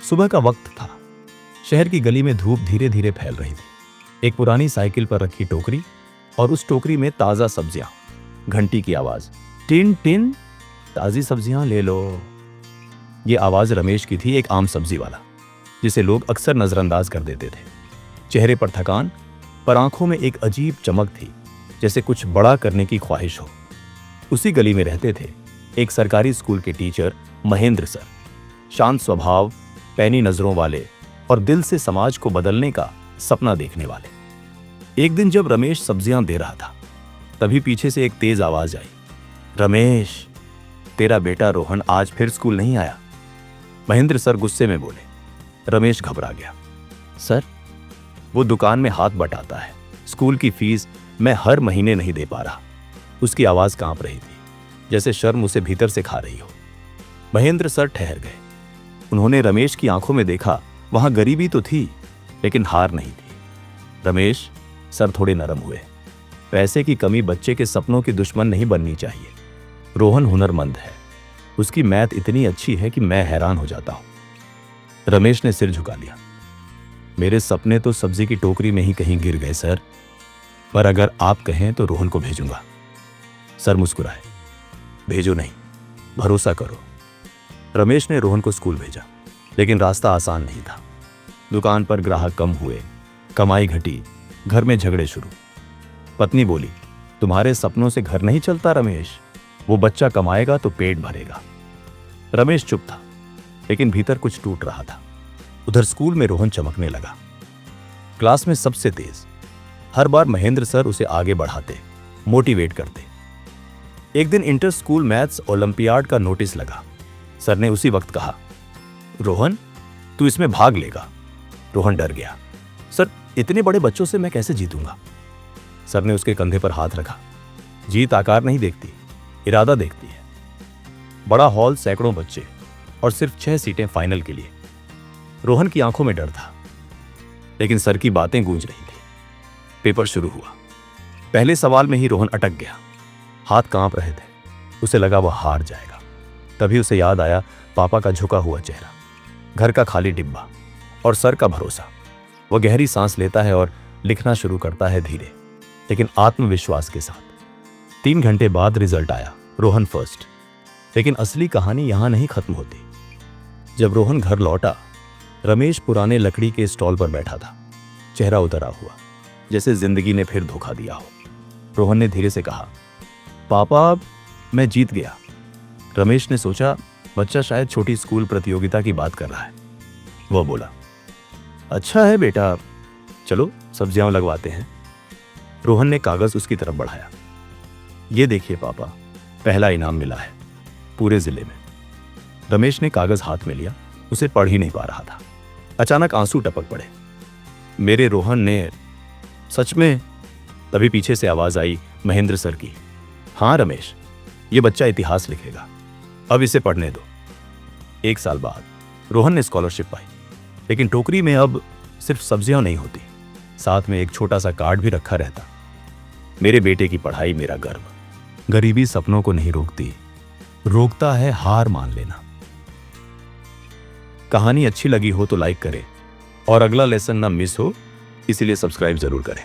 सुबह का वक्त था। शहर की गली में धूप धीरे धीरे फैल रही थी। एक पुरानी साइकिल पर रखी टोकरी और उस टोकरी में ताज़ा सब्जियां। घंटी की आवाज़, टिन टिन, ताज़ी सब्जियां ले लो। ये आवाज़ रमेश की थी, एक आम सब्जी वाला जिसे लोग अक्सर नज़रअंदाज कर देते थे। चेहरे पर थकान, पर आंखों में एक अजीब चमक थी, जैसे कुछ बड़ा करने की ख्वाहिश हो। उसी गली में रहते थे एक सरकारी स्कूल के टीचर महेंद्र सर, शांत स्वभाव, पैनी नजरों वाले और दिल से समाज को बदलने का सपना देखने वाले। एक दिन जब रमेश सब्जियां दे रहा था, तभी पीछे से एक तेज आवाज आई, रमेश, तेरा बेटा रोहन आज फिर स्कूल नहीं आया। महेंद्र सर गुस्से में बोले। रमेश घबरा गया। सर, वो दुकान में हाथ बटाता है, स्कूल की फीस मैं हर महीने नहीं दे पा रहा। उसकी आवाज कांप रही थी, जैसे शर्म उसे भीतर से खा रही हो। महेंद्र सर ठहर गए। उन्होंने रमेश की आंखों में देखा। वहां गरीबी तो थी, लेकिन हार नहीं थी। रमेश, सर थोड़े नरम हुए। पैसे की कमी बच्चे के सपनों की दुश्मन नहीं बननी चाहिए। रोहन हुनरमंद है, उसकी मैथ इतनी अच्छी है कि मैं हैरान हो जाता हूं। रमेश ने सिर झुका लिया। मेरे सपने तो सब्जी की टोकरी में ही कहीं गिर गए सर, पर अगर आप कहें तो रोहन को भेजूंगा। सर मुस्कुराए। भेजो नहीं, भरोसा करो। रमेश ने रोहन को स्कूल भेजा, लेकिन रास्ता आसान नहीं था। दुकान पर ग्राहक कम हुए, कमाई घटी, घर में झगड़े शुरू। पत्नी बोली, तुम्हारे सपनों से घर नहीं चलता रमेश, वो बच्चा कमाएगा तो पेट भरेगा। रमेश चुप था, लेकिन भीतर कुछ टूट रहा था। उधर स्कूल में रोहन चमकने लगा, क्लास में सबसे तेज। हर बार महेंद्र सर उसे आगे बढ़ाते, मोटिवेट करते। एक दिन इंटर स्कूल मैथ्स ओलंपियाड का नोटिस लगा। सर ने उसी वक्त कहा, रोहन, तू इसमें भाग लेगा। रोहन डर गया। सर, इतने बड़े बच्चों से मैं कैसे जीतूंगा? सर ने उसके कंधे पर हाथ रखा। जीत आकार नहीं देखती, इरादा देखती है। बड़ा हॉल, सैकड़ों बच्चे और सिर्फ 6 सीटें फाइनल के लिए। रोहन की आंखों में डर था, लेकिन सर की बातें गूंज रही थी। पेपर शुरू हुआ। पहले सवाल में ही रोहन अटक गया। हाथ कांप रहे थे, उसे लगा वह हार जाएगा। तभी उसे याद आया पापा का झुका हुआ चेहरा, घर का खाली डिब्बा और सर का भरोसा। वह गहरी सांस लेता है और लिखना शुरू करता है, धीरे लेकिन आत्मविश्वास के साथ। 3 घंटे बाद रिजल्ट आया, रोहन फर्स्ट। लेकिन असली कहानी यहां नहीं खत्म होती। जब रोहन घर लौटा, रमेश पुराने लकड़ी के स्टॉल पर बैठा था, चेहरा उतरा हुआ, जैसे जिंदगी ने फिर धोखा दिया हो। रोहन ने धीरे से कहा, पापा, मैं जीत गया। रमेश ने सोचा बच्चा शायद छोटी स्कूल प्रतियोगिता की बात कर रहा है। वह बोला, अच्छा है बेटा, चलो सब्जियां लगवाते हैं। रोहन ने कागज उसकी तरफ बढ़ाया। ये देखिए पापा, पहला इनाम मिला है पूरे जिले में। रमेश ने कागज हाथ में लिया, उसे पढ़ ही नहीं पा रहा था। अचानक आंसू टपक पड़े। मेरे रोहन ने, सच में? तभी पीछे से आवाज आई महेंद्र सर की, हाँ रमेश, ये बच्चा इतिहास लिखेगा, अब इसे पढ़ने दो। 1 साल बाद रोहन ने स्कॉलरशिप पाई, लेकिन टोकरी में अब सिर्फ सब्जियां नहीं होती, साथ में एक छोटा सा कार्ड भी रखा रहता, मेरे बेटे की पढ़ाई मेरा गर्व। गरीबी सपनों को नहीं रोकती, रोकता है हार मान लेना। कहानी अच्छी लगी हो तो लाइक करें और अगला लेसन ना मिस हो, इसीलिए सब्सक्राइब जरूर करें।